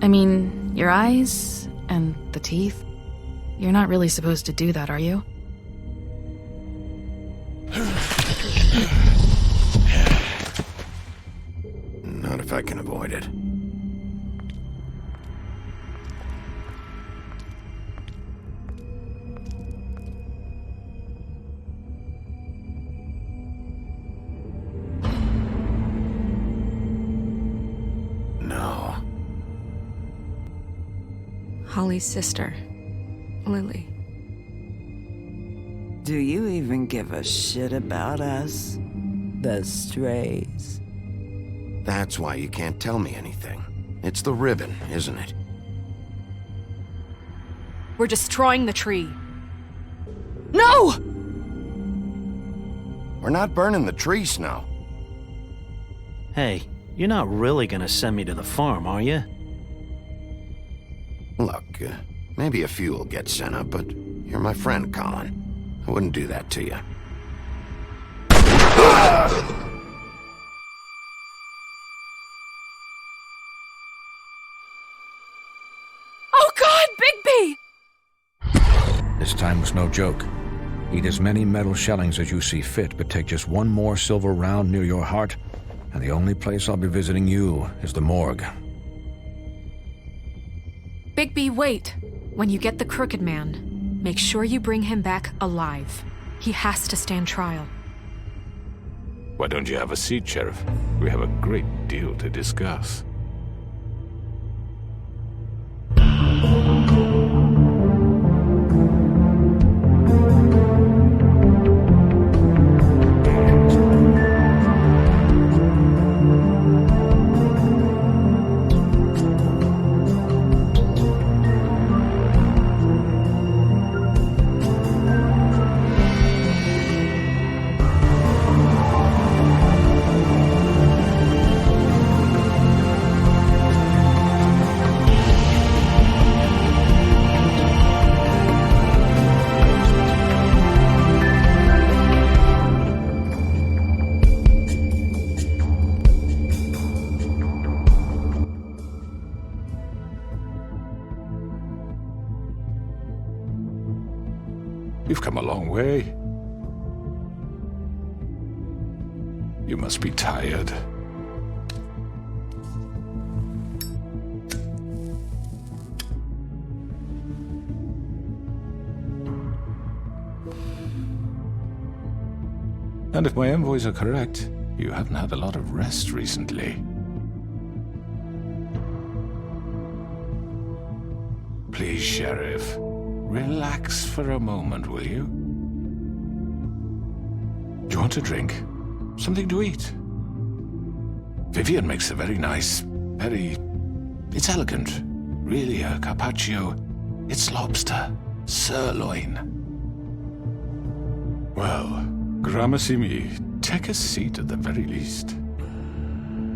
I mean, your eyes and the teeth. You're not really supposed to do that, are you? Not if I can avoid it. No. Holly's sister, Lily. Do you even give a shit about us? The strays. That's why you can't tell me anything. It's the ribbon, isn't it? We're destroying the tree. No! We're not burning the tree, Snow. Hey, you're not really gonna send me to the farm, are you? Look, maybe a few will get sent up, but you're my friend, Colin. I wouldn't do that to you. Oh God, Bigby! This time was no joke. Eat as many metal shellings as you see fit, but take just one more silver round near your heart, and the only place I'll be visiting you is the morgue. Bigby, wait. When you get the Crooked Man, make sure you bring him back alive. He has to stand trial. Why don't you have a seat, Sheriff? We have a great deal to discuss. You've come a long way. You must be tired. And if my envoys are correct, you haven't had a lot of rest recently. Please, Sheriff. Relax for a moment, will you? Do you want a drink? Something to eat? Vivian makes a very nice, it's elegant. Really a carpaccio. It's lobster. Sirloin. Well, gramercy me. Take a seat at the very least.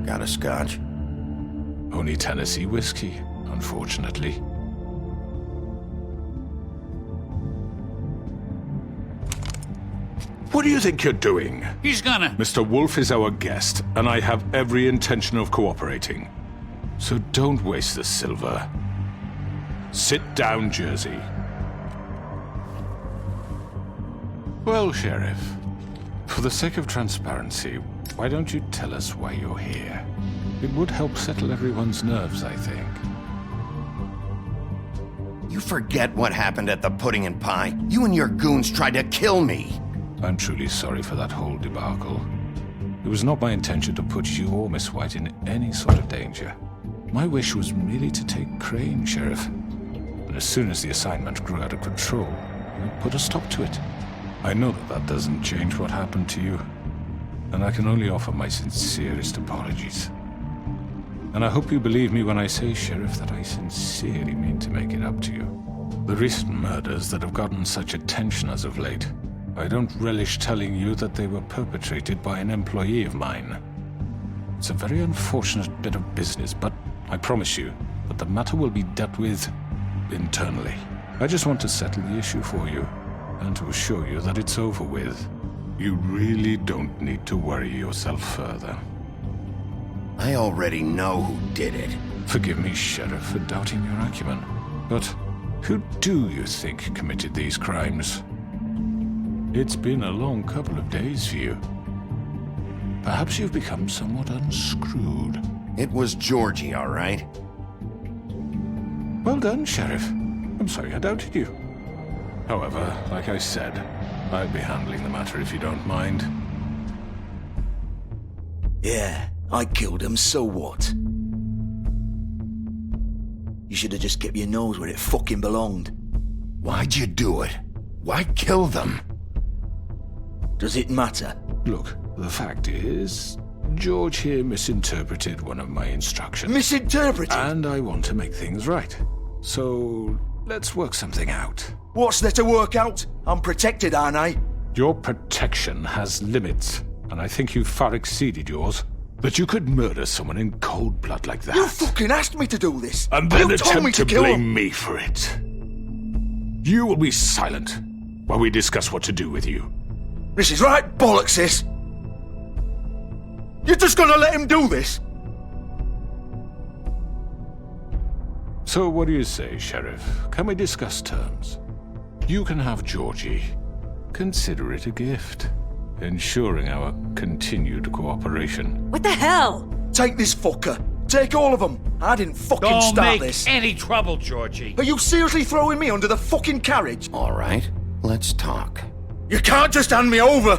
Got a scotch? Only Tennessee whiskey, unfortunately. What do you think you're doing? He's gonna... Mr. Wolf is our guest, and I have every intention of cooperating. So don't waste the silver. Sit down, Jersey. Well, Sheriff, for the sake of transparency, why don't you tell us why you're here? It would help settle everyone's nerves, I think. You forget what happened at the Pudding and Pie. You and your goons tried to kill me. I'm truly sorry for that whole debacle. It was not my intention to put you or Miss White in any sort of danger. My wish was merely to take Crane, Sheriff. And as soon as the assignment grew out of control, I put a stop to it. I know that that doesn't change what happened to you, and I can only offer my sincerest apologies. And I hope you believe me when I say, Sheriff, that I sincerely mean to make it up to you. The recent murders that have gotten such attention as of late, I don't relish telling you that they were perpetrated by an employee of mine. It's a very unfortunate bit of business, but I promise you that the matter will be dealt with internally. I just want to settle the issue for you, and to assure you that it's over with. You really don't need to worry yourself further. I already know who did it. Forgive me, Sheriff, for doubting your acumen. But who do you think committed these crimes? It's been a long couple of days for you. Perhaps you've become somewhat unscrewed. It was Georgie, all right? Well done, Sheriff. I'm sorry I doubted you. However, like I said, I'll be handling the matter if you don't mind. Yeah, I killed him, so what? You should have just kept your nose where it fucking belonged. Why'd you do it? Why kill them? Does it matter? Look, the fact is, George here misinterpreted one of my instructions. Misinterpreted? And I want to make things right. So, let's work something out. What's there to work out? I'm protected, aren't I? Your protection has limits, and I think you've far exceeded yours. That you could murder someone in cold blood like that. You fucking asked me to do this! And then you told me attempt to kill blame him. me for it. You will be silent while we discuss what to do with you. This is right bollocks, this! You're just gonna let him do this? So what do you say, Sheriff? Can we discuss terms? You can have Georgie. Consider it a gift, ensuring our continued cooperation. What the hell? Take this fucker. Take all of them. I didn't fucking Don't start make this. any trouble, Georgie. Are you seriously throwing me under the fucking carriage? All right, let's talk. You can't just hand me over!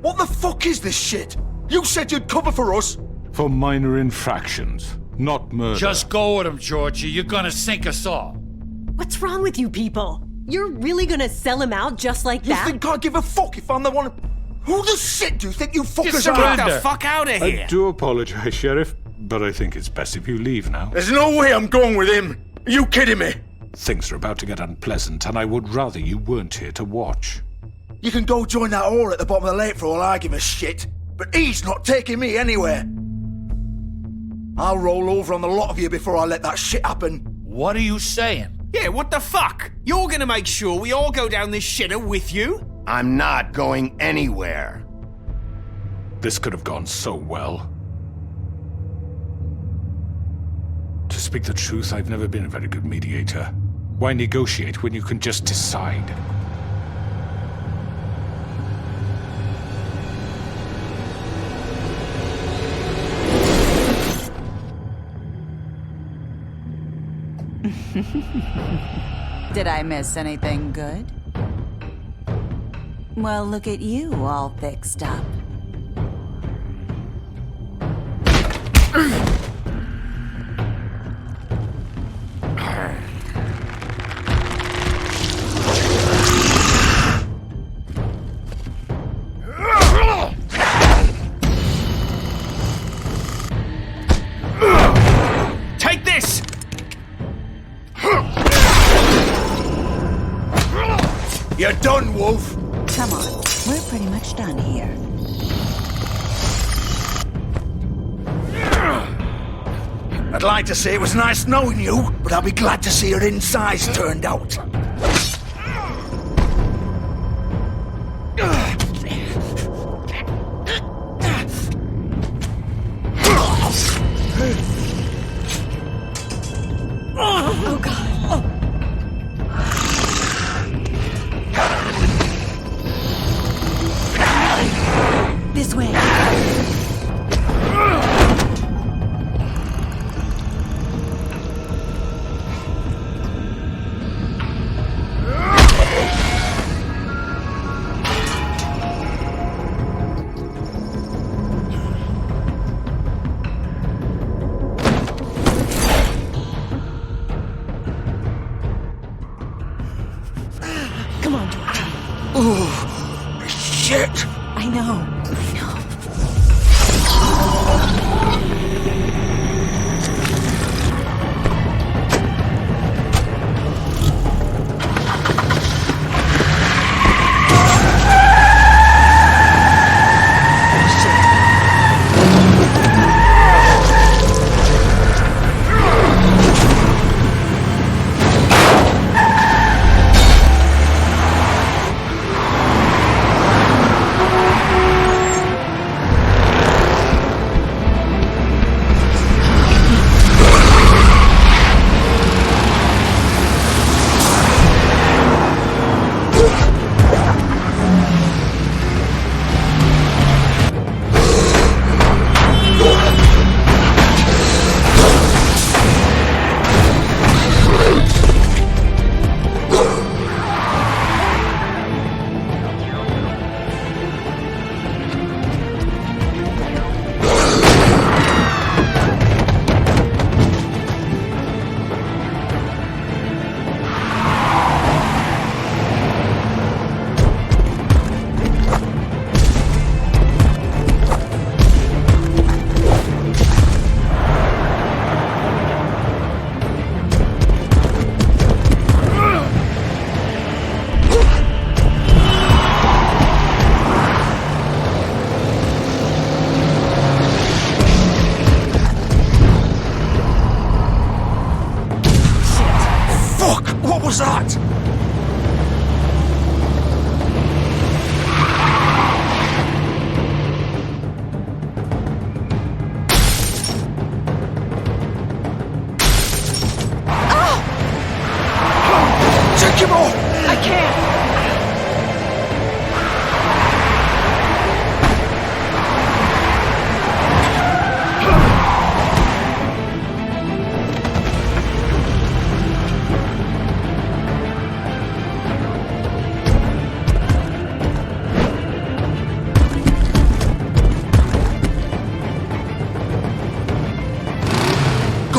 What the fuck is this shit? You said you'd cover for us! For minor infractions, not murder. Just go with him, Georgie. You're gonna sink us all. What's wrong with you people? You're really gonna sell him out just like You that? think I give a fuck if I'm the one... Who the shit do you think you fuckers are? surrender. Get the fuck out of I do apologize, Sheriff, but I think it's best if you leave now. There's no way I'm going with him! Are you kidding me? Things are about to get unpleasant, and I would rather you weren't here to watch. You can go join that whore at the bottom of the lake for all I give a shit, but he's not taking me anywhere. I'll roll over on the lot of you before I let that shit happen. What are you saying? Yeah, what the fuck? You're gonna make sure we all go down this shitter with you? I'm not going anywhere. This could have gone so well. To speak the truth, I've never been a very good mediator. Why negotiate when you can just decide? Did I miss anything good? Well, look at you all fixed up. Take this! You're done, Wolf! Come on, we're pretty much done here. I'd like to say it was nice knowing you, but I'll be glad to see your insides turned out. Oh, God. This way. Come on, George. Ooh, shit! I know.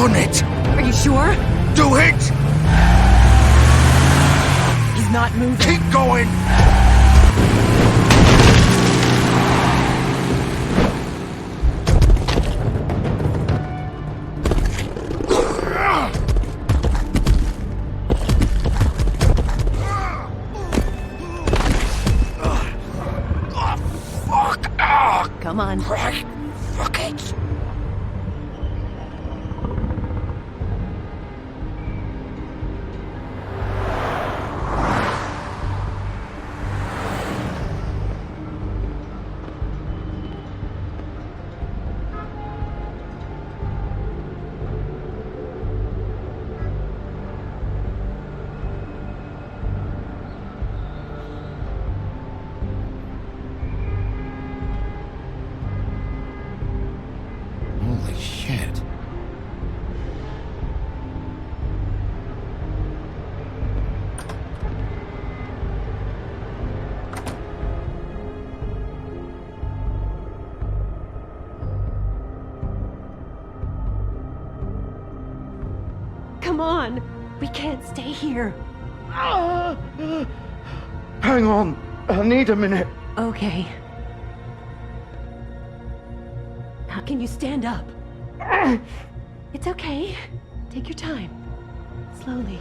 done it! Are you sure? Do it! He's not moving. Keep going! Come on. Right. Fuck it. Holy shit. Come on. We can't stay here. Hang on. I need a minute. Okay. How can you stand up? It's okay. Take your time. Slowly.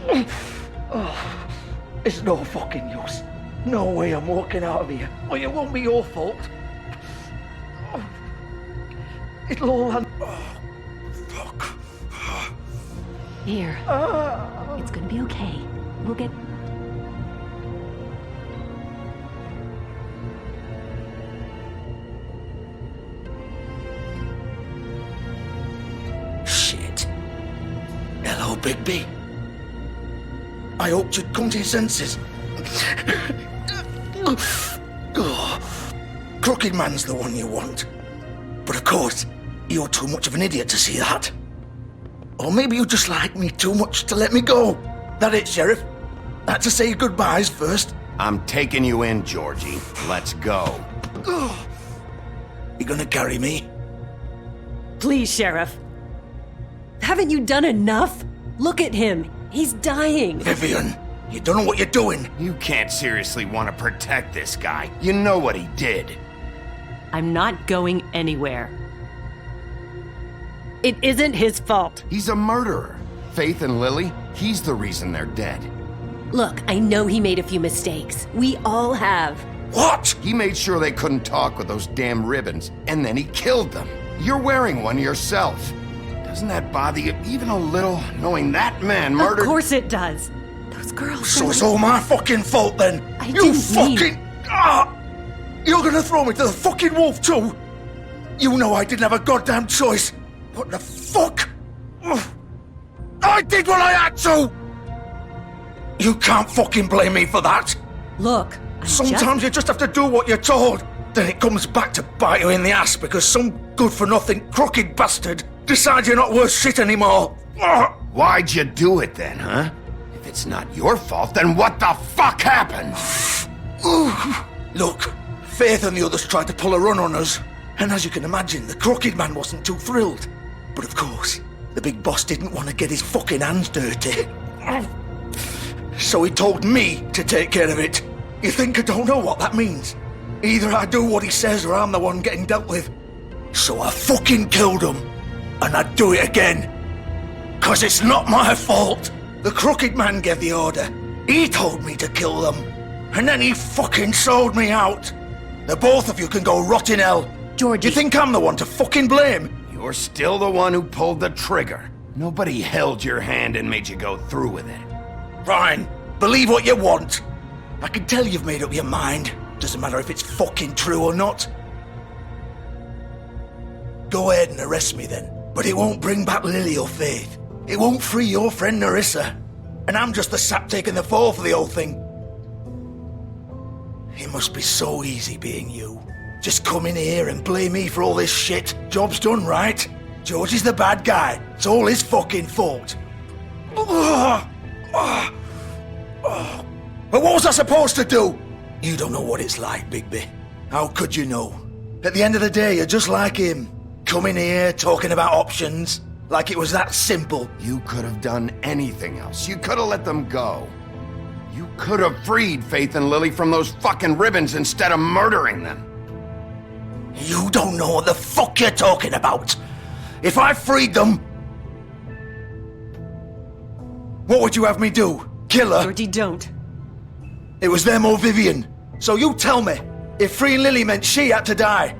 It's no fucking use. No way I'm walking out of here. Well, it won't be your fault. It'll all end. Fuck. Here. It's gonna be okay. We'll get... Shit. Hello, Bigby. I hoped you'd come to your senses. Crooked Man's the one you want. But of course, you're too much of an idiot to see that. Or maybe you just like me too much to let me go. That it, Sheriff? I had to say your goodbyes first. I'm taking you in, Georgie. Let's go. You gonna carry me? Please, Sheriff. Haven't you done enough? Look at him. He's dying. Vivian, you don't know what you're doing. You can't seriously want to protect this guy. You know what he did. I'm not going anywhere. It isn't his fault. He's a murderer. Faith and Lily, he's the reason they're dead. Look, I know he made a few mistakes. We all have. What? He made sure they couldn't talk with those damn ribbons, and then he killed them. You're wearing one yourself. Doesn't that bother you even a little, knowing that man murdered... Of course it does. Those girls... So it's all my fucking fault then? I You didn't fucking... You're gonna throw me to the fucking wolf too? You know I didn't have a goddamn choice. What the fuck? I did what I had to! You can't fucking blame me for that. Look, Sometimes you just have to do what you're told. Then it comes back to bite you in the ass because some good-for-nothing crooked bastard decides you're not worth shit anymore. Why'd you do it then, huh? If it's not your fault, then what the fuck happened? Look, Faith and the others tried to pull a run on us. And as you can imagine, the crooked man wasn't too thrilled. But of course, the big boss didn't want to get his fucking hands dirty. So he told me to take care of it. You think I don't know what that means? Either I do what he says or I'm the one getting dealt with. So I fucking killed him. And I'd do it again. 'Cause it's not my fault. The crooked man gave the order. He told me to kill them. And then he fucking sold me out. The both of you can go rot in hell. Georgie. You think I'm the one to fucking blame? You're still the one who pulled the trigger. Nobody held your hand and made you go through with it. Fine. Believe what you want. I can tell you've made up your mind. Doesn't matter if it's fucking true or not. Go ahead and arrest me then. But it won't bring back Lily or Faith. It won't free your friend Nerissa. And I'm just the sap taking the fall for the whole thing. It must be so easy being you. Just come in here and blame me for all this shit. Job's done, right? George is the bad guy. It's all his fucking fault. But what was I supposed to do? You don't know what it's like, Bigby. How could you know? At the end of the day, you're just like him. Coming here, talking about options. Like it was that simple. You could have done anything else. You could have let them go. You could have freed Faith and Lily from those fucking ribbons instead of murdering them. You don't know what the fuck you're talking about. If I freed them... What would you have me do? Kill her? Georgie, don't. It was them or Vivian. So you tell me, if freeing Lily meant she had to die,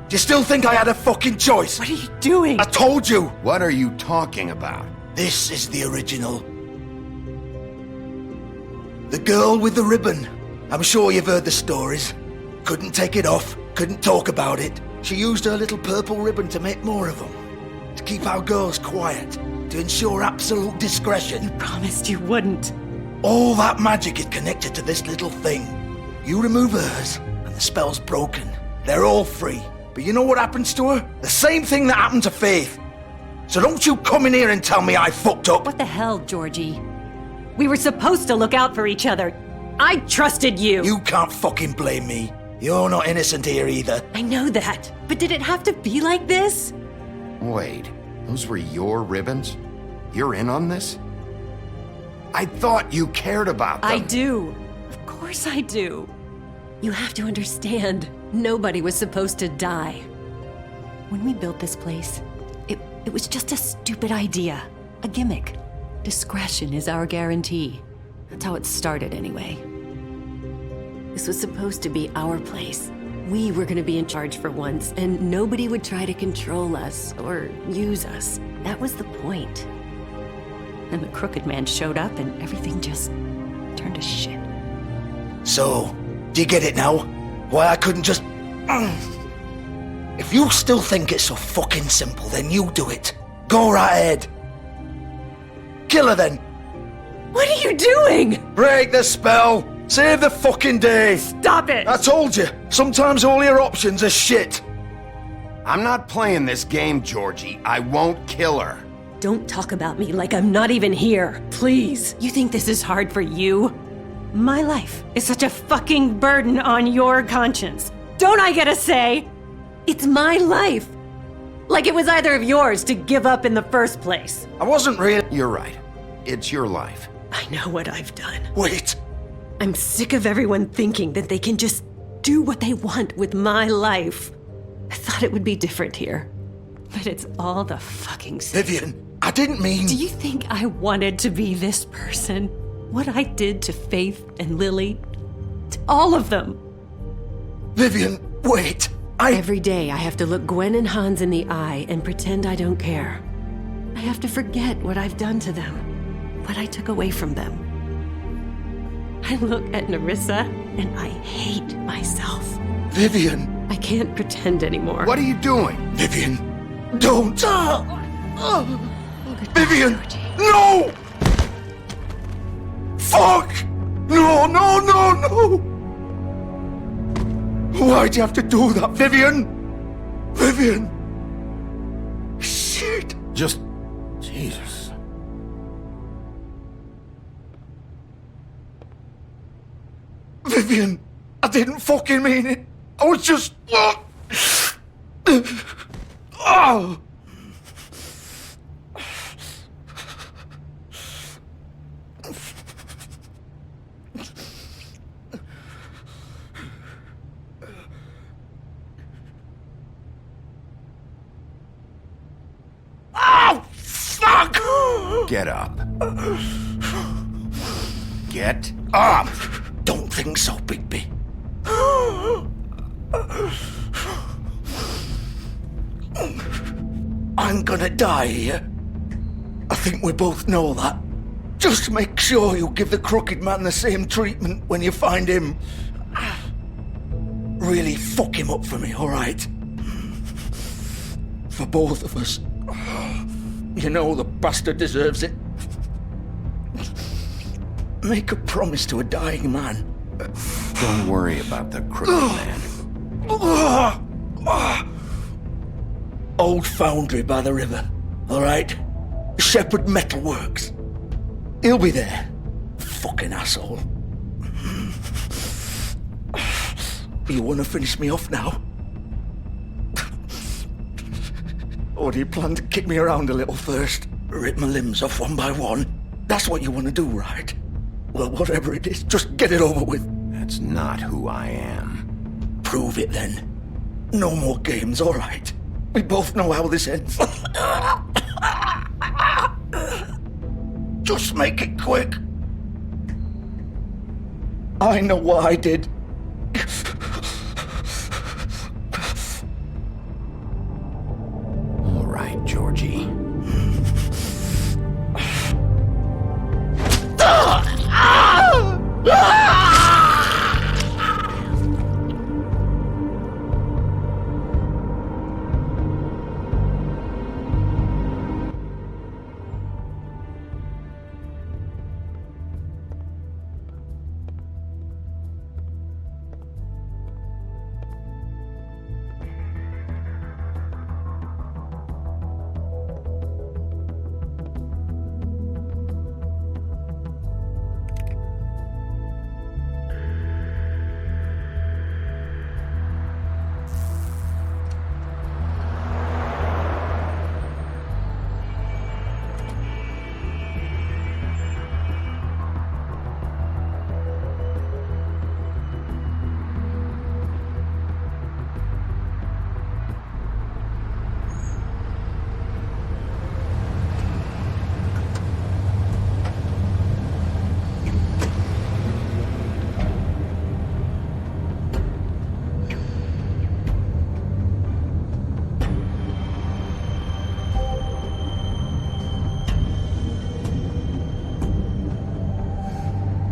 do you still think I had a fucking choice? What are you doing? I told you! What are you talking about? This is the original. The girl with the ribbon. I'm sure you've heard the stories. Couldn't take it off, couldn't talk about it. She used her little purple ribbon to make more of them. To keep our girls quiet. To ensure absolute discretion. You promised you wouldn't. All that magic is connected to this little thing. You remove hers, and the spell's broken. They're all free. But you know what happens to her? The same thing that happened to Faith. So don't you come in here and tell me I fucked up. What the hell, Georgie? We were supposed to look out for each other. I trusted you. You can't fucking blame me. You're not innocent here either. I know that. But did it have to be like this? Wait, those were your ribbons? You're in on this? I thought you cared about them. I do. Of course I do. You have to understand, nobody was supposed to die. When we built this place, it was just a stupid idea. A gimmick. Discretion is our guarantee. That's how it started anyway. This was supposed to be our place. We were gonna be in charge for once, and nobody would try to control us or use us. That was the point. Then the crooked man showed up and everything just turned to shit. So, do you get it now? Why I couldn't just... If you still think it's so fucking simple, then you do it. Go right ahead. Kill her then. What are you doing? Break the spell. Save the fucking day. Stop it. I told you, sometimes all your options are shit. I'm not playing this game, Georgie. I won't kill her. Don't talk about me like I'm not even here. Please. You think this is hard for you? My life is such a fucking burden on your conscience. Don't I get a say? It's my life. Like it was either of yours to give up in the first place. I wasn't really... You're right. It's your life. I know what I've done. Wait. I'm sick of everyone thinking that they can just do what they want with my life. I thought it would be different here. But it's all the fucking same. Vivian, I didn't mean... Do you think I wanted to be this person? What I did to Faith and Lily? To all of them? Vivian, wait. Every day I have to look Gwen and Hans in the eye and pretend I don't care. I have to forget what I've done to them. What I took away from them. I look at Nerissa and I hate myself. Vivian. I can't pretend anymore. What are you doing? Vivian, don't. Vivian, no! Fuck! No, no, no, no! Why'd you have to do that, Vivian? Vivian! Shit! Just... Jesus. Vivian, I didn't fucking mean it. I was just... Oh! Oh, fuck! Get up. Get up! Don't think so, Bigby. I'm gonna die here. I think we both know that. Just make sure you give the crooked man the same treatment when you find him. Really fuck him up for me, alright? For both of us. You know the bastard deserves it. Make a promise to a dying man. Don't worry about the crooked man. Old foundry by the river, alright? Shepherd Metalworks. He'll be there. Fucking asshole. You wanna finish me off now? Or do you plan to kick me around a little first? Rip my limbs off one by one? That's what you want to do, right? Well, whatever it is, just get it over with. That's not who I am. Prove it then. No more games, all right? We both know how this ends. Just make it quick. I know what I did. All right, Georgie.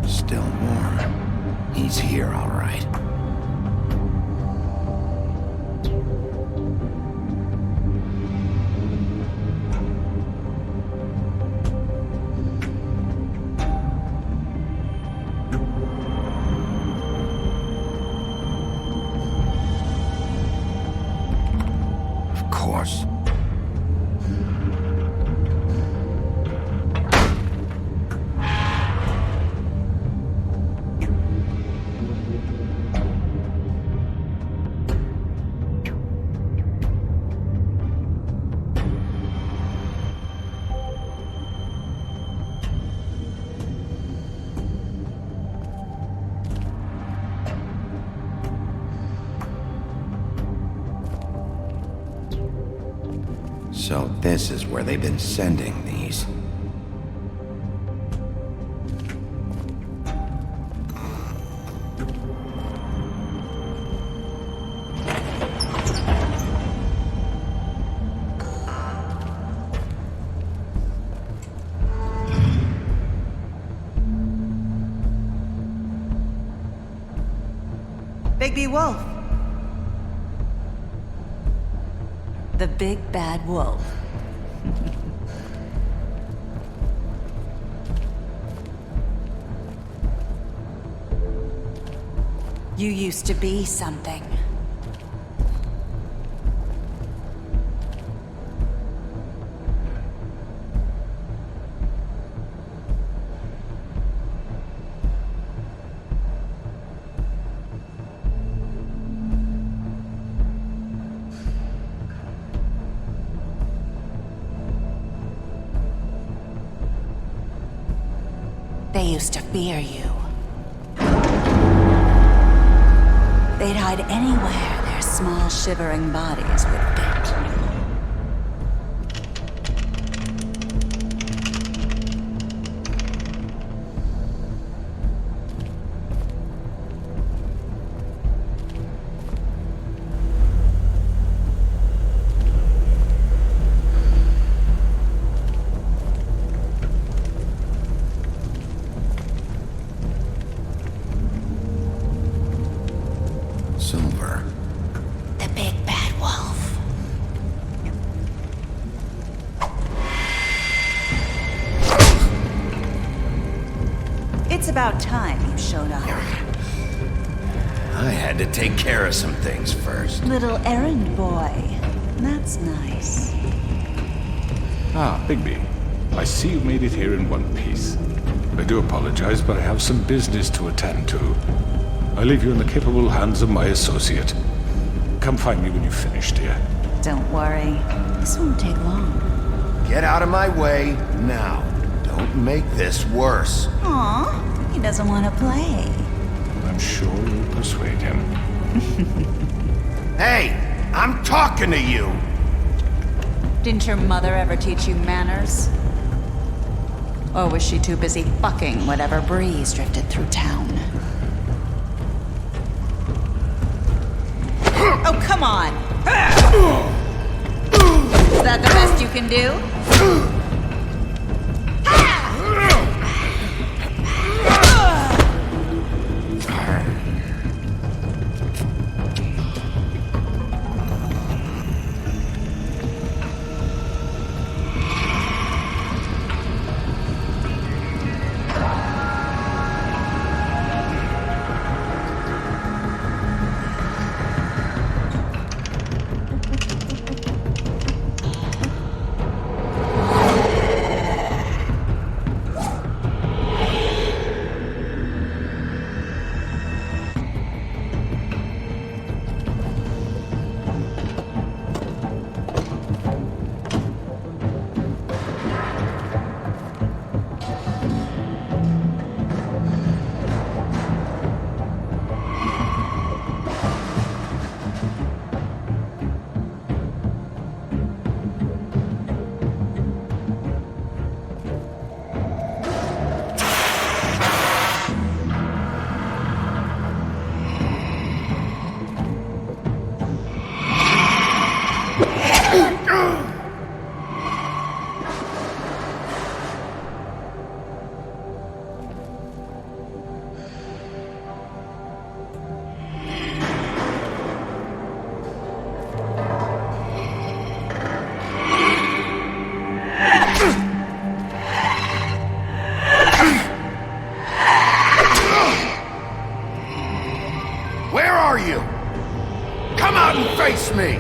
Still warm. He's here, all right. Of course. So this is where they've been sending these. Bigby Wolf. The big bad wolf. You used to be something. They used to fear you. They'd hide anywhere their small, shivering bodies would fit. Silver. The big bad wolf. It's about time you showed up. I had to take care of some things first. Little errand boy. That's nice. Ah, Bigby. I see you made it here in one piece. I do apologize, but I have some business to attend to. I leave you in the capable hands of my associate. Come find me when you've finished, dear. Don't worry. This won't take long. Get out of my way now. Don't make this worse. Aw, he doesn't want to play. I'm sure you'll persuade him. Hey, I'm talking to you! Didn't your mother ever teach you manners? Or was she too busy fucking whatever breeze drifted through town? Oh, come on! Is that the best you can do? Where are you? Come out and face me!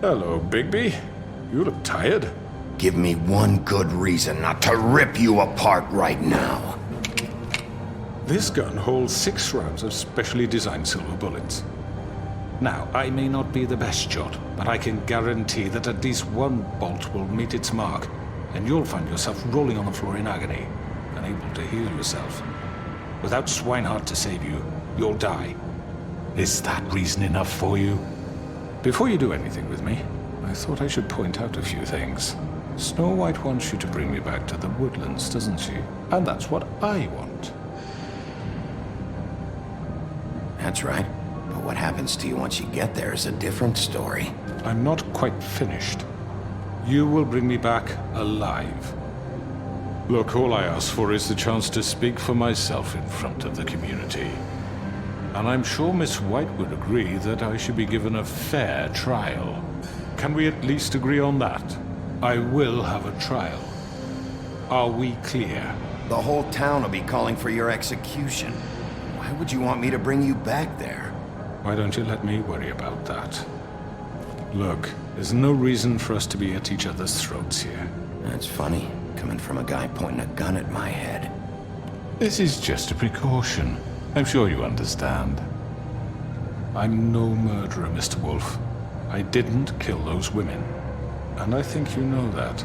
Hello, Bigby. You look tired. Give me one good reason not to rip you apart right now. This gun holds 6 rounds of specially designed silver bullets. Now, I may not be the best shot, but I can guarantee that at least one bolt will meet its mark, and you'll find yourself rolling on the floor in agony, unable to heal yourself. Without Swinehart to save you, you'll die. Is that reason enough for you? Before you do anything with me, I thought I should point out a few things. Snow White wants you to bring me back to the woodlands, doesn't she? And that's what I want. That's right. But what happens to you once you get there is a different story. I'm not quite finished. You will bring me back alive. Look, all I ask for is the chance to speak for myself in front of the community. And I'm sure Miss White would agree that I should be given a fair trial. Can we at least agree on that? I will have a trial. Are we clear? The whole town will be calling for your execution. Why would you want me to bring you back there? Why don't you let me worry about that? Look, there's no reason for us to be at each other's throats here. That's funny, coming from a guy pointing a gun at my head. This is just a precaution. I'm sure you understand. I'm no murderer, Mr. Wolf. I didn't kill those women. And I think you know that.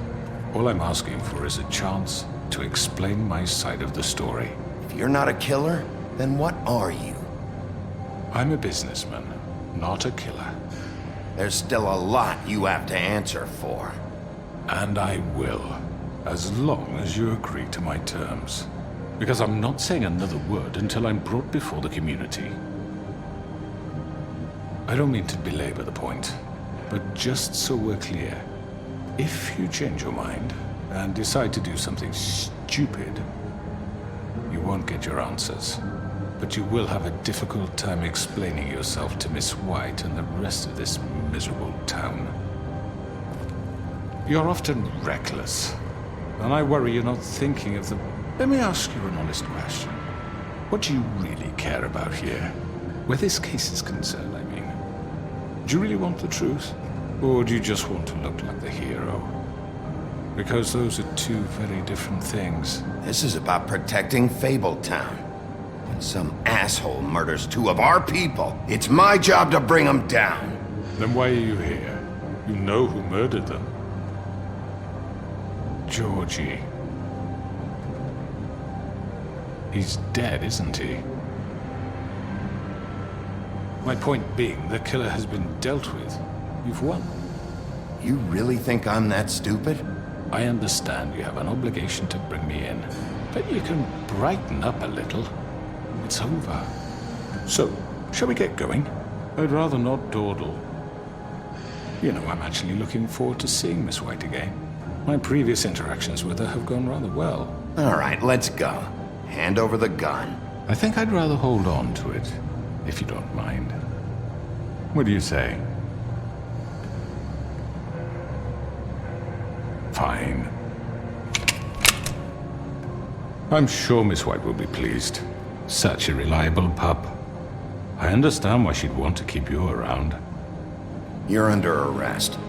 All I'm asking for is a chance to explain my side of the story. If you're not a killer, then what are you? I'm a businessman, not a killer. There's still a lot you have to answer for. And I will, as long as you agree to my terms. Because I'm not saying another word until I'm brought before the community. I don't mean to belabor the point, but just so we're clear, if you change your mind and decide to do something stupid, you won't get your answers. But you will have a difficult time explaining yourself to Miss White and the rest of this miserable town. You're often reckless, and I worry you're not thinking of the... Let me ask you an honest question. What do you really care about here? Where this case is concerned, I mean. Do you really want the truth? Or do you just want to look like the hero? Because those are two very different things. This is about protecting Fabletown. When some asshole murders 2 of our people, it's my job to bring them down. Then why are you here? You know who murdered them. Georgie. He's dead, isn't he? My point being, the killer has been dealt with. You've won. You really think I'm that stupid? I understand you have an obligation to bring me in, but you can brighten up a little. It's over. So, shall we get going? I'd rather not dawdle. You know, I'm actually looking forward to seeing Miss White again. My previous interactions with her have gone rather well. All right, let's go. Hand over the gun. I think I'd rather hold on to it, if you don't mind. What do you say? Fine. I'm sure Miss White will be pleased. Such a reliable pup. I understand why she'd want to keep you around. You're under arrest.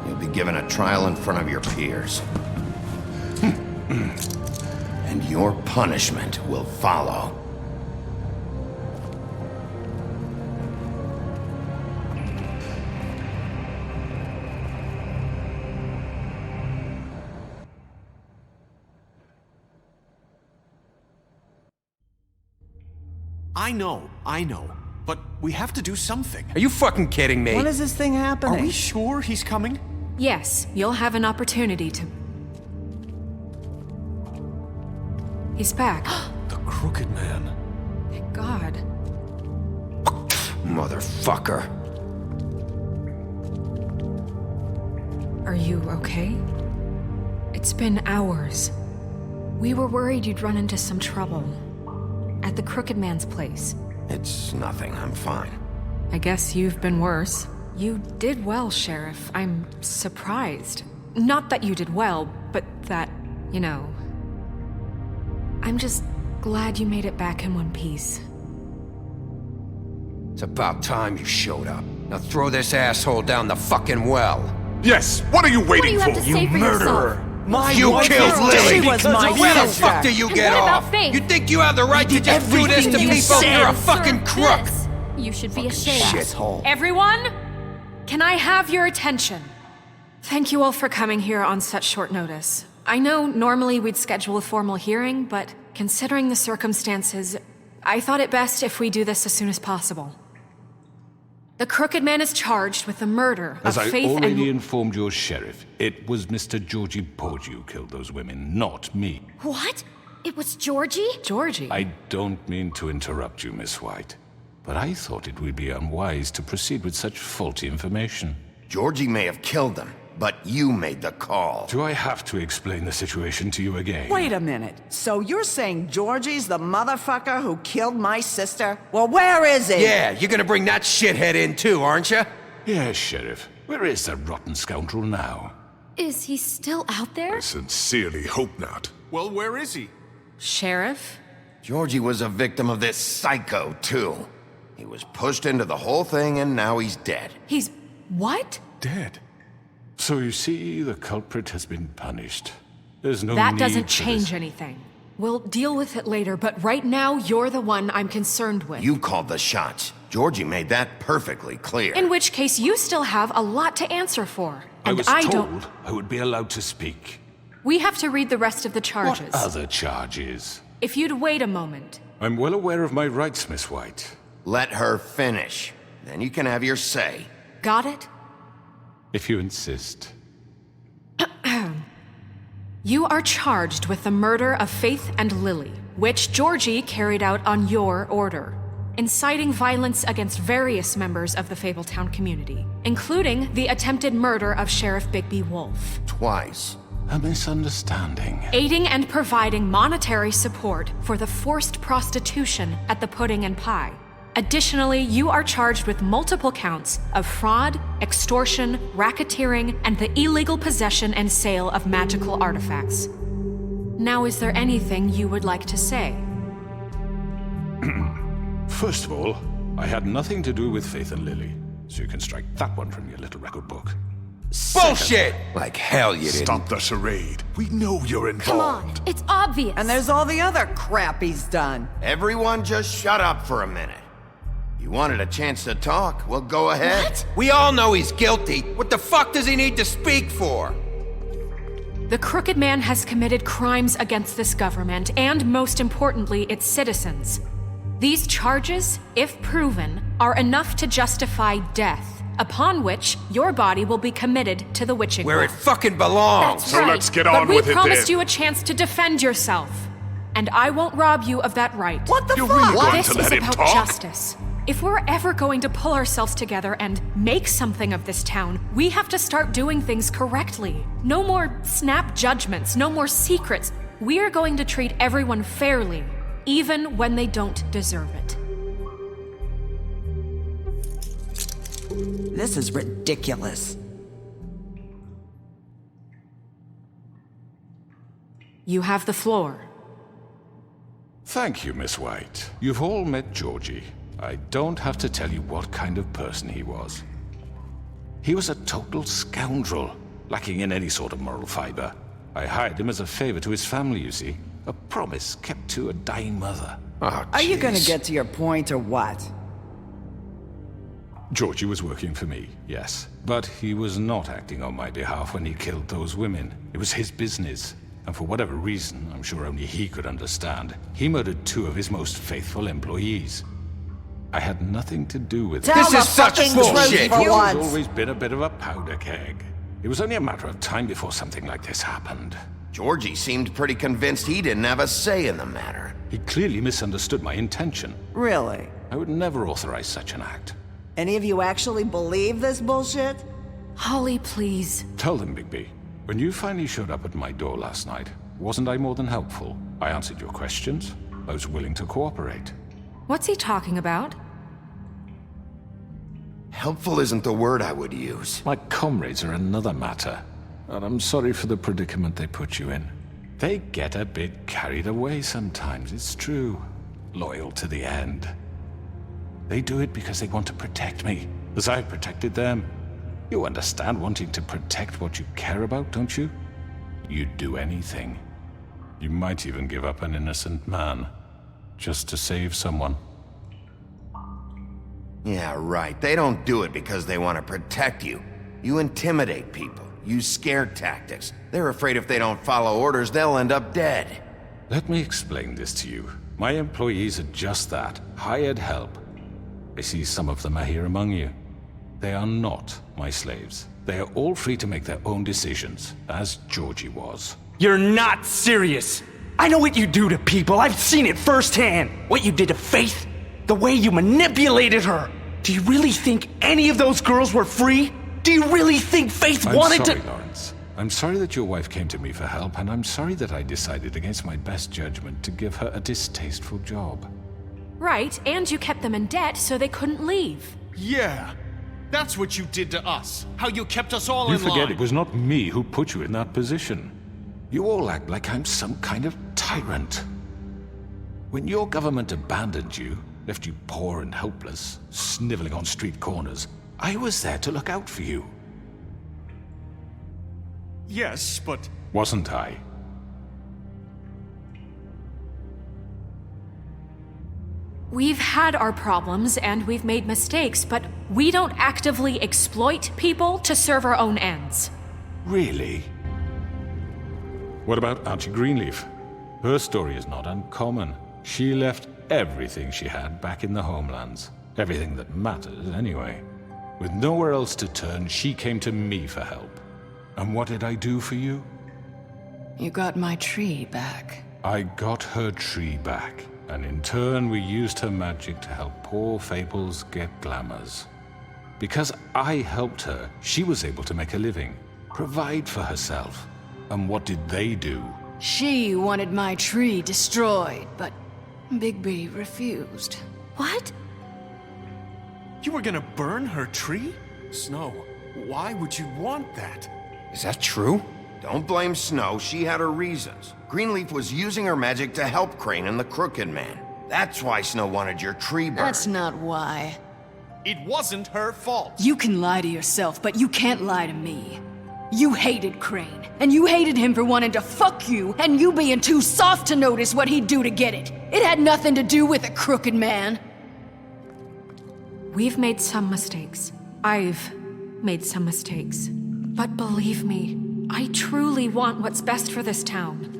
You'll be given a trial in front of your peers. And your punishment will follow. I know. But we have to do something. Are you fucking kidding me? When is this thing happening? Are we sure he's coming? Yes, you'll have an opportunity to... He's back. The Crooked Man. Thank God. Motherfucker. Are you okay? It's been hours. We were worried you'd run into some trouble. At the Crooked Man's place. It's nothing, I'm fine. I guess you've been worse. You did well, Sheriff. I'm surprised. Not that you did well, but that, you know... I'm just glad you made it back in one piece. It's about time you showed up. Now throw this asshole down the fucking well. Yes, what are you waiting for? You murderer! You killed Lily! She was my Where the sister. fuck do you get what about off? Faith? You think you have the right to just do this to everything you people? said. You're a fucking crook! You should be ashamed. Shithole. Everyone, can I have your attention? Thank you all for coming here on such short notice. I know normally we'd schedule a formal hearing, but considering the circumstances, I thought it best if we do this as soon as possible. The Crooked Man is charged with the murder As of I Faith already and... informed your sheriff, it was Mr. Georgie Porgy who killed those women, not me. What? It was Georgie? Georgie? I don't mean to interrupt you, Miss White, but I thought it would be unwise to proceed with such faulty information. Georgie may have killed them, but you made the call. Do I have to explain the situation to you again? Wait a minute. So you're saying Georgie's the motherfucker who killed my sister? Well, where is he? Yeah, you're gonna bring that shithead in too, aren't you? Yes, Sheriff. Where is the rotten scoundrel now? Is he still out there? I sincerely hope not. Well, where is he? Sheriff? Georgie was a victim of this psycho, too. He was pushed into the whole thing and now he's dead. He's... what? Dead. So you see, the culprit has been punished. There's no That need doesn't for change this. anything. We'll deal with it later, but right now, you're the one I'm concerned with. You called the shots. Georgie made that perfectly clear. In which case, you still have a lot to answer for. I And was I told don't... I would be allowed to speak. We have to read the rest of the charges. What other charges? If you'd wait a moment. I'm well aware of my rights, Miss White. Let her finish. Then you can have your say. Got it? If you insist. You are charged with the murder of Faith and Lily, which Georgie carried out on your order, inciting violence against various members of the Fabletown community, including the attempted murder of Sheriff Bigby Wolf. Twice. A misunderstanding. Aiding and providing monetary support for the forced prostitution at the Pudding and Pie. Additionally, you are charged with multiple counts of fraud, extortion, racketeering, and the illegal possession and sale of magical artifacts. Now, is there anything you would like to say? First of all, I had nothing to do with Faith and Lily, so you can strike that one from your little record book. Bullshit! Like hell you didn't. Stop the charade. We know you're involved. Come on, it's obvious. And there's all the other crap he's done. Everyone just shut up for a minute. You wanted a chance to talk, well go ahead. What? We all know he's guilty. What the fuck does he need to speak for? The Crooked Man has committed crimes against this government and, most importantly, its citizens. These charges, if proven, are enough to justify death, upon which your body will be committed to the witching Where it well. fucking belongs. That's So right. let's get But on we with it promised then. you a chance to defend yourself, and I won't rob you of that right. What the You're fuck? really going This to is let him about talk? justice. If we're ever going to pull ourselves together and make something of this town, we have to start doing things correctly. No more snap judgments, no more secrets. We are going to treat everyone fairly, even when they don't deserve it. This is ridiculous. You have the floor. Thank you, Miss White. You've all met Georgie. I don't have to tell you what kind of person he was. He was a total scoundrel, lacking in any sort of moral fiber. I hired him as a favor to his family, you see. A promise kept to a dying mother. Oh, Are you gonna jeez. get to your point or what? Georgie was working for me, yes. But he was not acting on my behalf when he killed those women. It was his business. And for whatever reason, I'm sure only he could understand, he murdered 2 of his most faithful employees. I had nothing to do with it. Tell This the is such fucking bullshit. truth for He's once. always been a bit of a powder keg. It was only a matter of time before something like this happened. Georgie seemed pretty convinced he didn't have a say in the matter. He clearly misunderstood my intention. Really? I would never authorize such an act. Any of you actually believe this bullshit? Holly, please. Tell them, Bigby. When you finally showed up at my door last night, wasn't I more than helpful? I answered your questions. I was willing to cooperate. What's he talking about? Helpful isn't the word I would use. My comrades are another matter, and I'm sorry for the predicament they put you in. They get a bit carried away sometimes, it's true. Loyal to the end. They do it because they want to protect me, as I've protected them. You understand wanting to protect what you care about, don't you? You'd do anything. You might even give up an innocent man, just to save someone. Yeah, right. They don't do it because they want to protect you. You intimidate people, use scare tactics. They're afraid if they don't follow orders, they'll end up dead. Let me explain this to you. My employees are just that, hired help. I see some of them are here among you. They are not my slaves. They are all free to make their own decisions, as Georgie was. You're not serious. I know what you do to people. I've seen it firsthand. What you did to Faith, the way you manipulated her. Do you really think any of those girls were free? Do you really think Faith wanted to— I'm sorry, Lawrence. I'm sorry that your wife came to me for help, and I'm sorry that I decided against my best judgment to give her a distasteful job. Right, and you kept them in debt so they couldn't leave. Yeah, that's what you did to us. How you kept us all in line. You forget it was not me who put you in that position. You all act like I'm some kind of tyrant. When your government abandoned you, left you poor and helpless, sniveling on street corners, I was there to look out for you. Yes, but... Wasn't I? We've had our problems and we've made mistakes, but we don't actively exploit people to serve our own ends. Really? What about Auntie Greenleaf? Her story is not uncommon. She left everything she had back in the homelands. Everything that mattered, anyway. With nowhere else to turn, she came to me for help. And what did I do for you? You got my tree back. I got her tree back, and in turn we used her magic to help poor Fables get glamours. Because I helped her, she was able to make a living, provide for herself. And what did they do? She wanted my tree destroyed, but Bigby refused. What? You were gonna burn her tree? Snow, why would you want that? Is that true? Don't blame Snow, she had her reasons. Greenleaf was using her magic to help Crane and the Crooked Man. That's why Snow wanted your tree burned. That's not why. It wasn't her fault. You can lie to yourself, but you can't lie to me. You hated Crane, and you hated him for wanting to fuck you, and you being too soft to notice what he'd do to get it. It had nothing to do with the Crooked Man. We've made some mistakes. I've made some mistakes. But believe me, I truly want what's best for this town.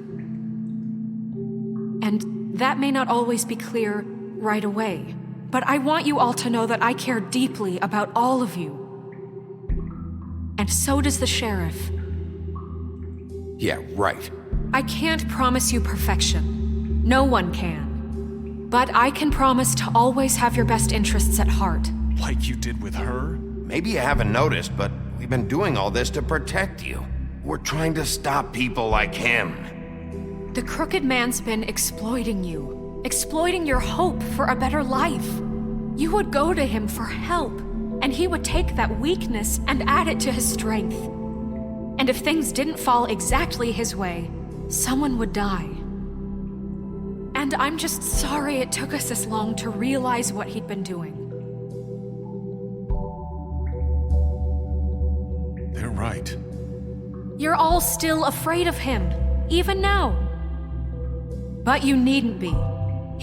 And that may not always be clear right away, but I want you all to know that I care deeply about all of you. And so does the sheriff. Yeah, right. I can't promise you perfection. No one can. But I can promise to always have your best interests at heart. Like you did with her? Maybe you haven't noticed, but we've been doing all this to protect you. We're trying to stop people like him. The Crooked Man's been exploiting you. Exploiting your hope for a better life. You would go to him for help, and he would take that weakness and add it to his strength. And if things didn't fall exactly his way, someone would die. And I'm just sorry it took us this long to realize what he'd been doing. They're right. You're all still afraid of him, even now. But you needn't be.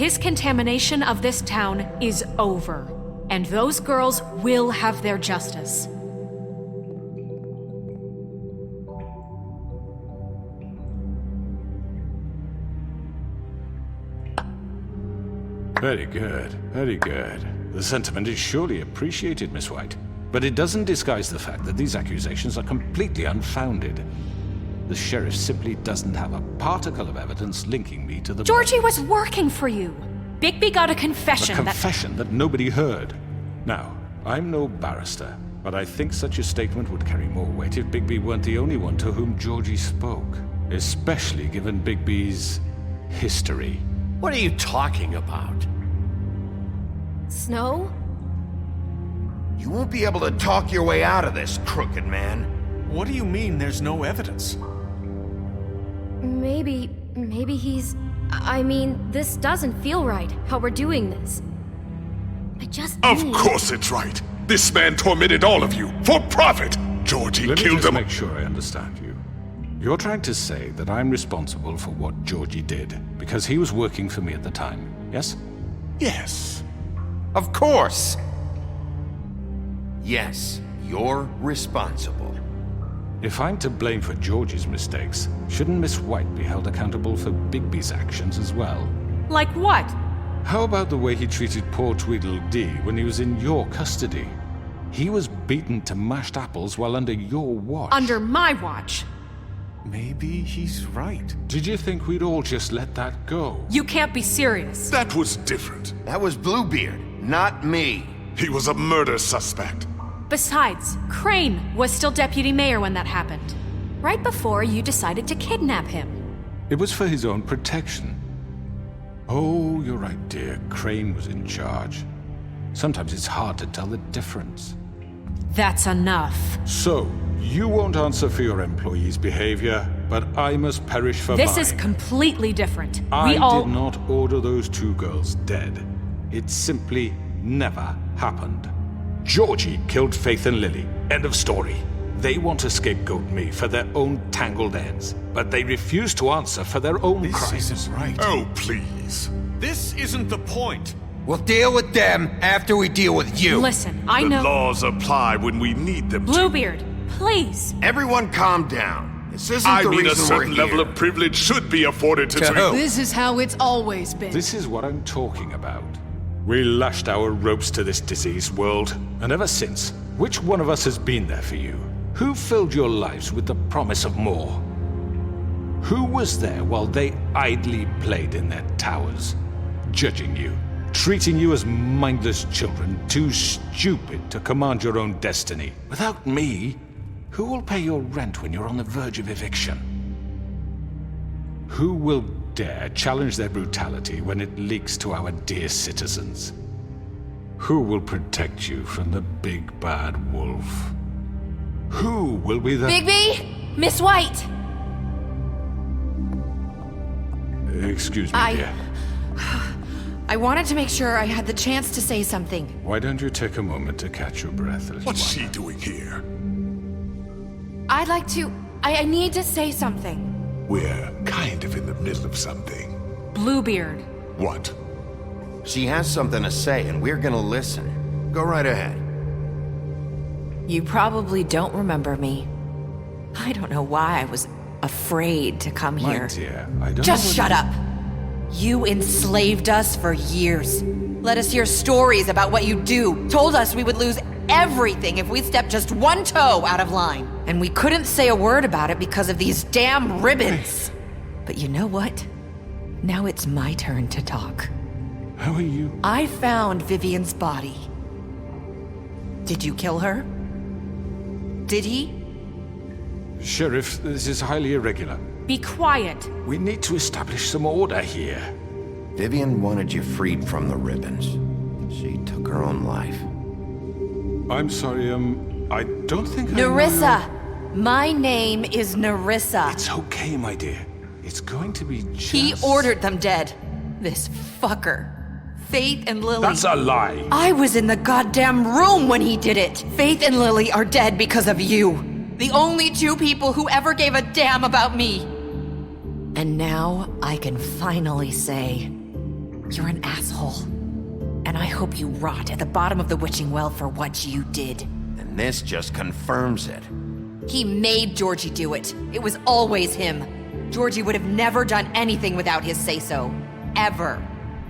His contamination of this town is over, and those girls will have their justice. Very good, very good. The sentiment is surely appreciated, Miss White. But it doesn't disguise the fact that these accusations are completely unfounded. The sheriff simply doesn't have a particle of evidence linking me to the... Georgie was working for you. Bigby got a confession that nobody heard. Now, I'm no barrister, but I think such a statement would carry more weight if Bigby weren't the only one to whom Georgie spoke. Especially given Bigby's history. What are you talking about? Snow? You won't be able to talk your way out of this, Crooked Man. What do you mean there's no evidence? Maybe he's... I mean, this doesn't feel right, how we're doing this. Of course it's right. This man tormented all of you for profit. Georgie Let me killed just him. make sure I understand you. You're trying to say that I'm responsible for what Georgie did because he was working for me at the time, yes? Yes. Of course! Yes, you're responsible. If I'm to blame for Georgie's mistakes, shouldn't Miss White be held accountable for Bigby's actions as well? Like what? How about the way he treated poor Tweedledee when he was in your custody? He was beaten to mashed apples while under your watch. Under my watch. Maybe he's right. Did you think we'd all just let that go? You can't be serious. That was different. That was Bluebeard, not me. He was a murder suspect. Besides, Crane was still deputy mayor when that happened. Right before you decided to kidnap him. It was for his own protection. Oh, you're right, dear. Crane was in charge. Sometimes it's hard to tell the difference. That's enough. So, you won't answer for your employees' behavior, but I must perish for This mine. is completely different. I We all... did not order those two girls dead. It simply never happened. Georgie killed Faith and Lily. End of story. They want to scapegoat me for their own tangled ends, but they refuse to answer for their own crimes. This isn't right. Oh, please. This isn't the point. We'll deal with them after we deal with you. Listen, I The know... laws apply when we need them to. Bluebeard, please. Everyone calm down. This isn't I the mean, a reason we're certain here. level of privilege should be afforded to To two. who? This is how it's always been. This is what I'm talking about. We lashed our ropes to this diseased world, and ever since, which one of us has been there for you? Who filled your lives with the promise of more? Who was there while they idly played in their towers, judging you, treating you as mindless children, too stupid to command your own destiny? Without me, who will pay your rent when you're on the verge of eviction? Who will dare challenge their brutality when it leaks to our dear citizens? Who will protect you from the big bad wolf? Who will be the... Bigby? Miss White! Excuse me, dear. I wanted to make sure I had the chance to say something. Why don't you take a moment to catch your breath, little What's one? she doing here? I'd like to... I need to say something. We're kind of in the middle of something. Bluebeard. What? She has something to say, and we're gonna listen. Go right ahead. You probably don't remember me. I don't know why I was afraid to come My here. dear, I don't Just know shut up! You enslaved us for years. Let us hear stories about what you do. Told us we would lose everything if we stepped just one toe out of line. And we couldn't say a word about it because of these damn ribbons. But you know what? Now it's my turn to talk. How are you? I found Vivian's body. Did you kill her? Did he? Sheriff, this is highly irregular. Be quiet. We need to establish some order here. Vivian wanted you freed from the ribbons. She took her own life. I'm sorry, I don't think I know Nerissa! My name is Nerissa. It's okay, my dear. It's going to be just... He ordered them dead. This fucker. Faith and Lily. That's a lie. I was in the goddamn room when he did it. Faith and Lily are dead because of you. The only two people who ever gave a damn about me. And now I can finally say, you're an asshole. And I hope you rot at the bottom of the witching well for what you did. And this just confirms it. He made Georgie do it. It was always him. Georgie would have never done anything without his say-so. Ever.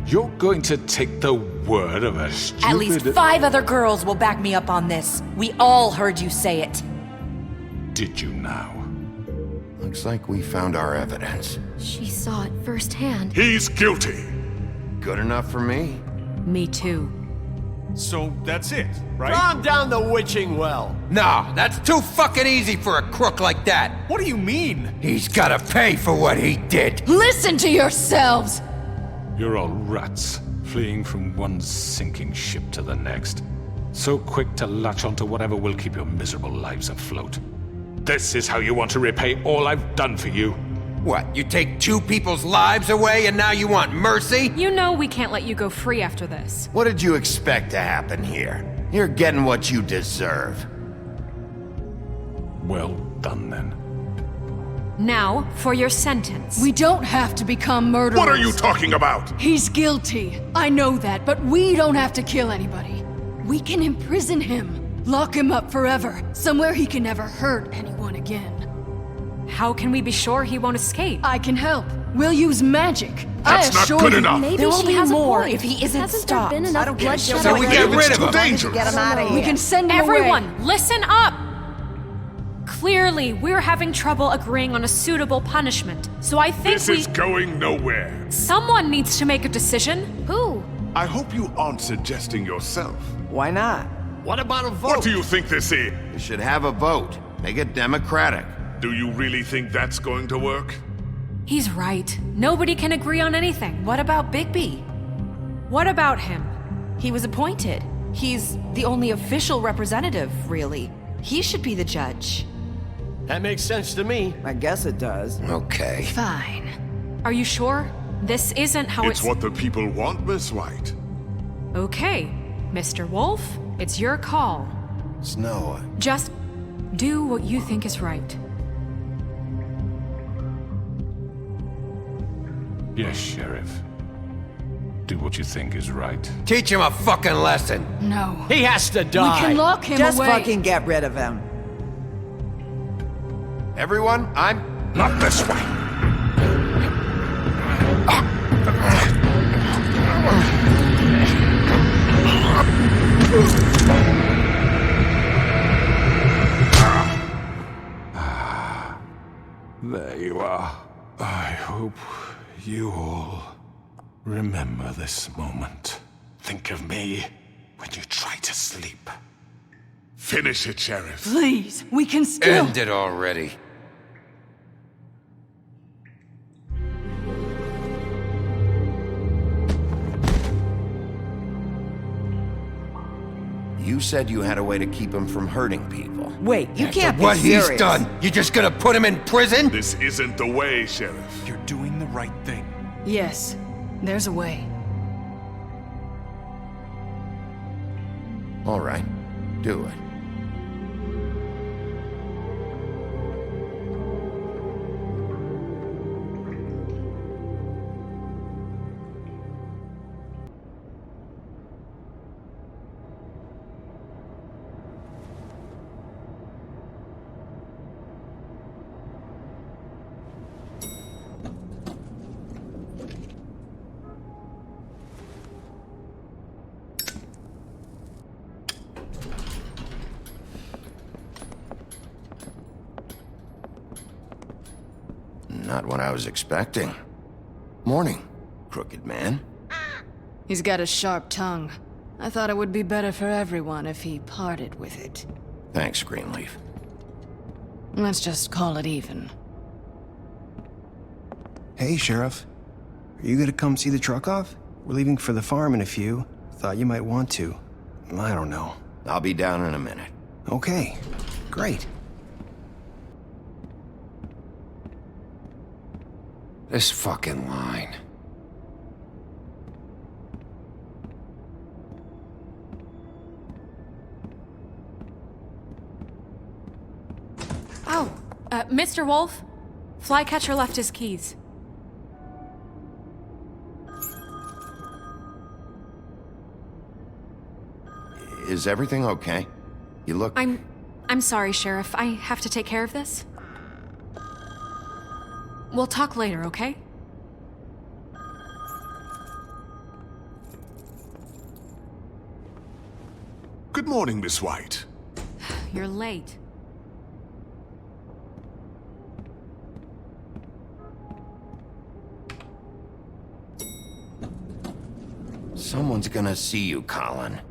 You're going to take the word of a stupid... At least 5 other girls will back me up on this. We all heard you say it. Did you now? Looks like we found our evidence. She saw it firsthand. He's guilty. Good enough for me. Me too. So that's it, right? Calm down the witching well. No, that's too fucking easy for a crook like that. What do you mean? He's gotta pay for what he did. Listen to yourselves! You're all rats, fleeing from one sinking ship to the next. So quick to latch onto whatever will keep your miserable lives afloat. This is how you want to repay all I've done for you? What, you take 2 people's lives away and now you want mercy? You know we can't let you go free after this. What did you expect to happen here? You're getting what you deserve. Well done, then. Now, for your sentence. We don't have to become murderers. What are you talking about? He's guilty. I know that, but we don't have to kill anybody. We can imprison him. Lock him up forever. Somewhere he can never hurt anyone again. How can we be sure he won't escape? I can help. We'll use magic. That's not good enough. Maybe There will she be has more a point. if he isn't Hasn't stopped. there been I enough don't get it. bloodshed So we already? get rid of him. Dangerous. Get him out of here. We can send him away. Everyone, listen up! Clearly, we're having trouble agreeing on a suitable punishment, so I think This is going nowhere. Someone needs to make a decision. Who? I hope you aren't suggesting yourself. Why not? What about a vote? What do you think this is? You should have a vote. Make it democratic. Do you really think that's going to work? He's right. Nobody can agree on anything. What about Bigby? What about him? He was appointed. He's the only official representative, really. He should be the judge. That makes sense to me. I guess it does. Okay. Fine. Are you sure? This isn't how It's what the people want, Miss White. Okay, Mr. Wolf, it's your call. Snow. Just do what you think is right. Yes, Sheriff. Do what you think is right. Teach him a fucking lesson. No. He has to die. We can lock him Just away. fucking get rid of him. Everyone, I'm... Not this way. There you are. I hope you all remember this moment. Think of me when you try to sleep. Finish it, Sheriff. Please, we can still... End it already. You said you had a way to keep him from hurting people. Wait, you can't be What serious. he's done, you just gonna put him in prison? This isn't the way, Sheriff. You're doing the right thing. Yes, there's a way. All right, do it. Not what I was expecting. Morning, crooked man. He's got a sharp tongue. I thought it would be better for everyone if he parted with it. Thanks, Greenleaf. Let's just call it even. Hey, Sheriff. Are you gonna come see the truck off? We're leaving for the farm in a few. Thought you might want to. I don't know. I'll be down in a minute. Okay, great. This fucking line. Oh, Mr. Wolf, Flycatcher left his keys. Is everything okay? You look... I'm sorry, Sheriff. I have to take care of this. We'll talk later, okay? Good morning, Miss White. You're late. Someone's gonna see you, Colin.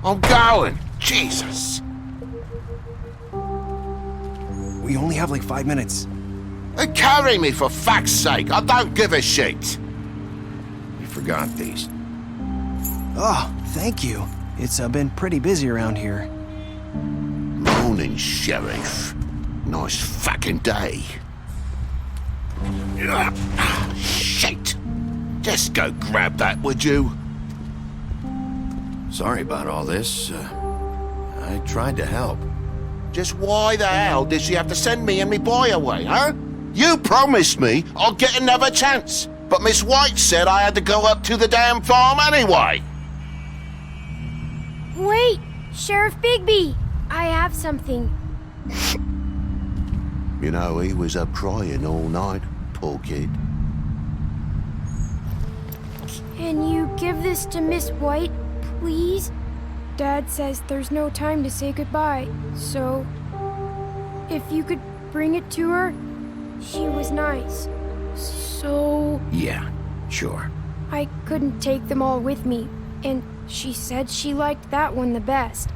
I'm going. Jesus. We only have like 5 minutes. Carry me for fuck's sake. I don't give a shit. You forgot these. Oh, thank you. It's been pretty busy around here. Morning, Sheriff. Nice fucking day. Shit. Just go grab that, would you? Sorry about all this. I tried to help. Just why the hell did she have to send me and me boy away, huh? You promised me I'll get another chance, but Miss White said I had to go up to the damn farm anyway. Wait, Sheriff Bigby, I have something. You know, he was up crying all night, poor kid. Can you give this to Miss White, please? Dad says there's no time to say goodbye, so if you could bring it to her, she was nice. So Yeah, sure. I couldn't take them all with me, and she said she liked that one the best.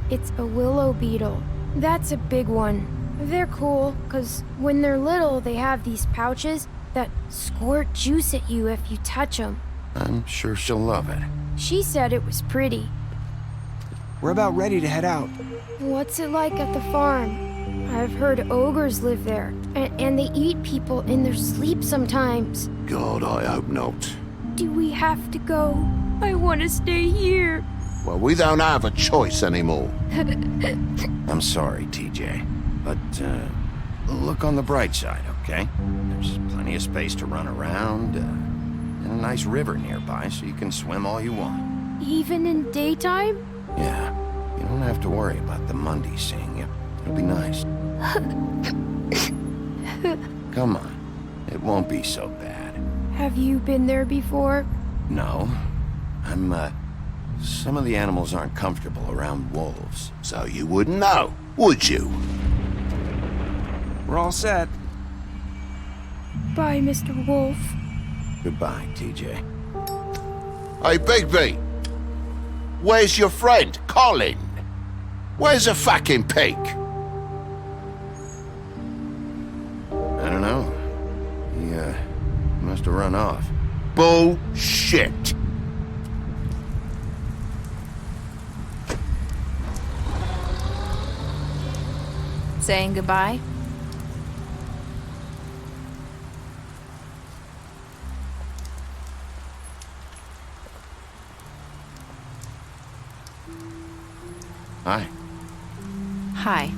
It's a willow beetle. That's a big one. They're cool, 'cause when they're little, they have these pouches that squirt juice at you if you touch them. I'm sure she'll love it. She said it was pretty. We're about ready to head out. What's it like at the farm? I've heard ogres live there, and they eat people in their sleep sometimes. God, I hope not. Do we have to go? I want to stay here. Well, we don't have a choice anymore. I'm sorry, TJ. But, look on the bright side, okay? There's plenty of space to run around, and a nice river nearby so you can swim all you want. Even in daytime? Yeah, you don't have to worry about the Mundies seeing you. It'll be nice. Come on, it won't be so bad. Have you been there before? No, some of the animals aren't comfortable around wolves. So you wouldn't know, would you? We're all set. Bye, Mr. Wolf. Goodbye, TJ. Hey, Bigby. Where's your friend, Colin? Where's the fucking pig? I don't know. He must have run off. Bullshit. Saying goodbye? Hi. Hi.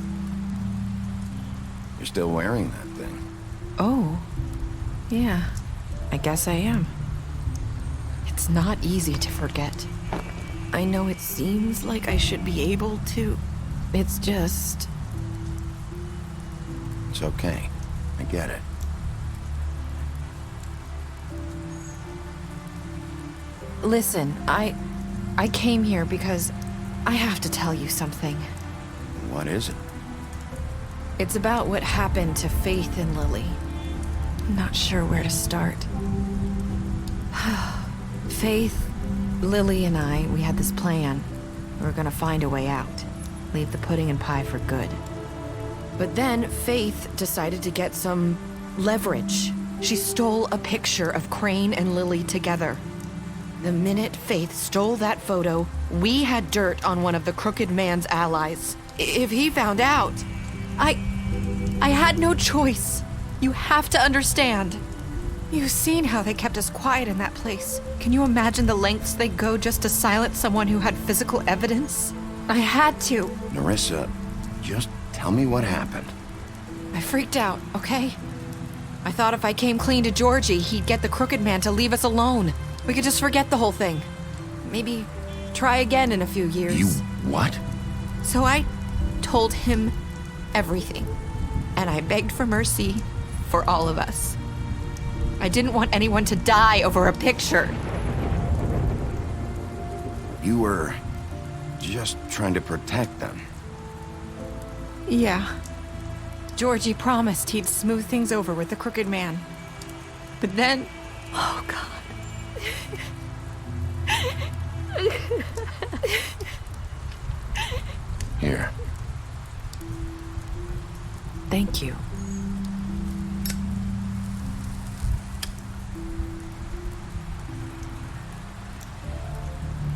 You're still wearing that thing. Oh. Yeah. I guess I am. It's not easy to forget. I know it seems like I should be able to. It's just... It's okay. I get it. Listen, I came here because I have to tell you something. What is it? It's about what happened to Faith and Lily. I'm not sure where to start. Faith, Lily, and I, we had this plan. We were gonna find a way out. Leave the pudding and pie for good. But then Faith decided to get some leverage. She stole a picture of Crane and Lily together. The minute Faith stole that photo, we had dirt on one of the Crooked Man's allies. If he found out, I had no choice. You have to understand. You've seen how they kept us quiet in that place. Can you imagine the lengths they go just to silence someone who had physical evidence? I had to. Nerissa, just tell me what happened. I freaked out, okay? I thought if I came clean to Georgie, he'd get the Crooked Man to leave us alone. We could just forget the whole thing. Maybe try again in a few years. You what? So I told him everything. And I begged for mercy for all of us. I didn't want anyone to die over a picture. You were just trying to protect them. Yeah. Georgie promised he'd smooth things over with the Crooked Man. But then... Oh, God. Here. Thank you.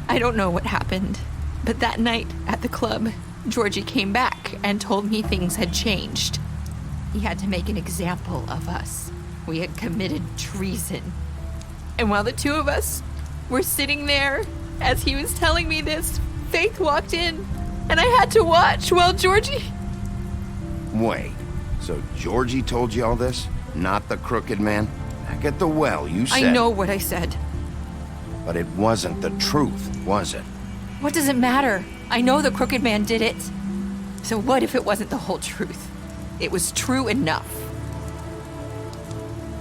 I don't know what happened, but that night at the club, Georgie came back and told me things had changed. He had to make an example of us. We had committed treason. And while the two of us were sitting there, as he was telling me this, Faith walked in, and I had to watch while Georgie... Wait, so Georgie told you all this? Not the crooked man? Back at the well, you said... I know what I said. But it wasn't the truth, was it? What does it matter? I know the crooked man did it. So what if it wasn't the whole truth? It was true enough.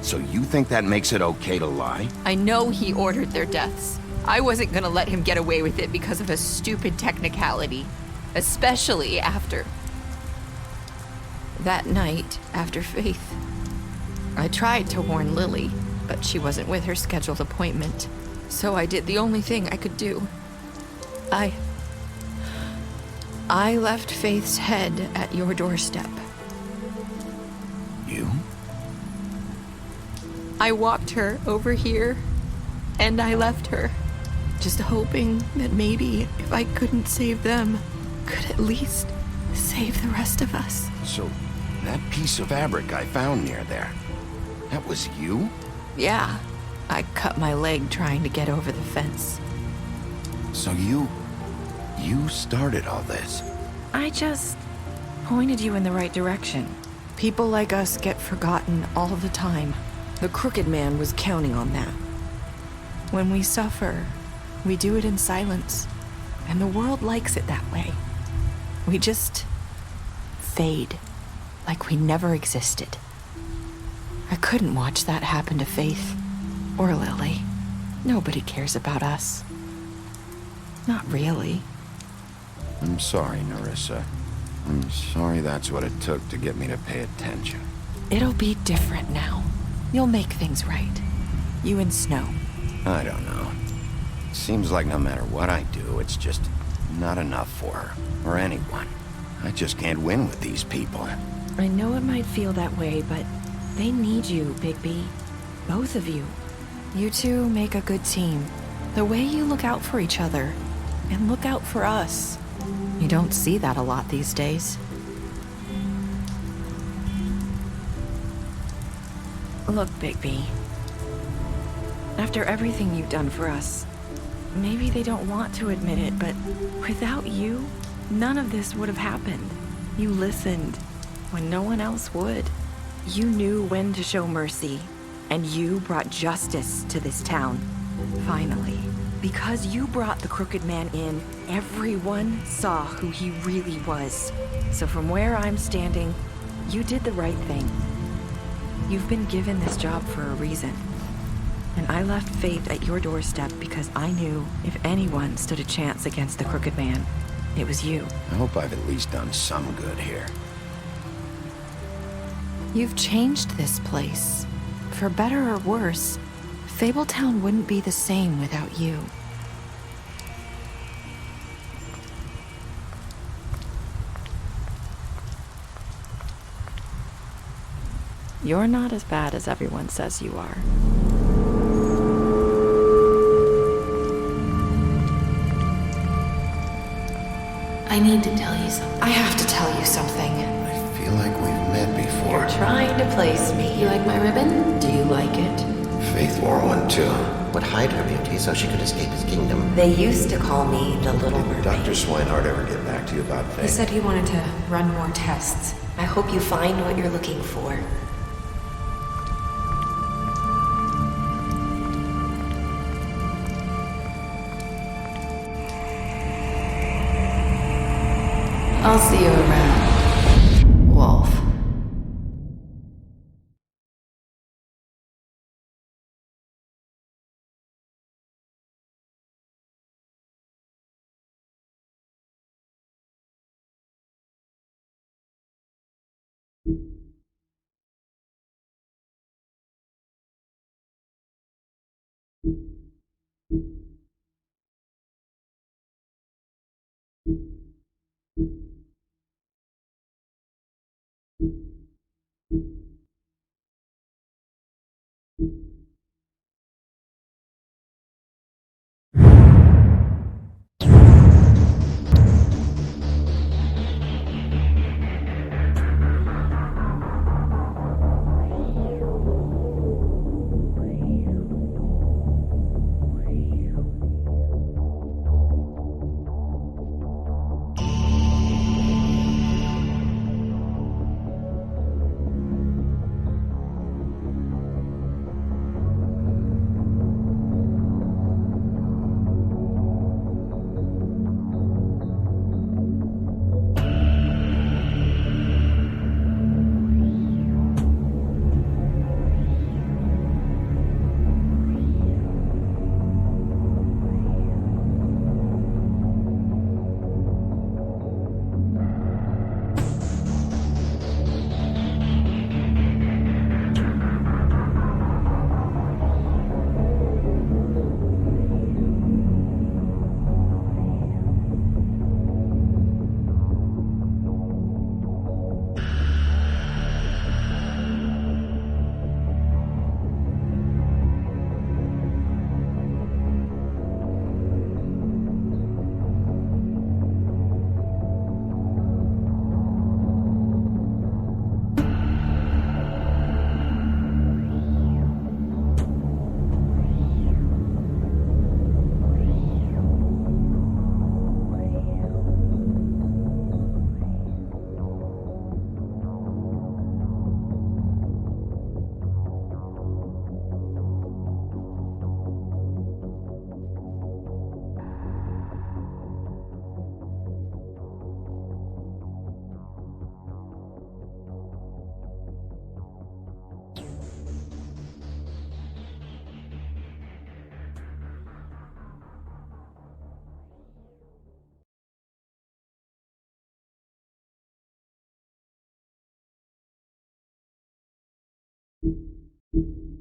So you think that makes it okay to lie? I know he ordered their deaths. I wasn't gonna let him get away with it because of a stupid technicality. Especially after... That night, after Faith, I tried to warn Lily, but she wasn't with her scheduled appointment. So I did the only thing I could do. I left Faith's head at your doorstep. You? I walked her over here, and I left her, just hoping that maybe if I couldn't save them, could at least save the rest of us. So, that piece of fabric I found near there, that was you? Yeah, I cut my leg trying to get over the fence. So you started all this? I just pointed you in the right direction. People like us get forgotten all the time. The crooked man was counting on that. When we suffer, we do it in silence, and the world likes it that way. We just fade, like we never existed. I couldn't watch that happen to Faith or Lily. Nobody cares about us. Not really. I'm sorry, Nerissa. I'm sorry that's what it took to get me to pay attention. It'll be different now. You'll make things right. You and Snow. I don't know. Seems like no matter what I do, it's just not enough for her, or anyone. I just can't win with these people. I know it might feel that way, but they need you, Bigby. Both of you. You two make a good team. The way you look out for each other, and look out for us. You don't see that a lot these days. Look, Bigby. After everything you've done for us, maybe they don't want to admit it, but without you, none of this would have happened. You listened when no one else would. You knew when to show mercy, and you brought justice to this town. Finally. Because you brought the crooked man in, everyone saw who he really was. So from where I'm standing, you did the right thing. You've been given this job for a reason. And I left Faith at your doorstep because I knew if anyone stood a chance against the crooked man, it was you. I hope I've at least done some good here. You've changed this place. For better or worse, Fabletown wouldn't be the same without you. You're not as bad as everyone says you are. I need to tell you something. I have to tell you something. I feel like we've met before. You're trying to place me. You like my ribbon? Do you like it? Faith wore one too. Would hide her beauty so she could escape his kingdom. They used to call me the Little Mermaid. Did Dr. Swinehart ever get back to you about Faith? He said he wanted to run more tests. I hope you find what you're looking for. I'll see you around, Wolf. you.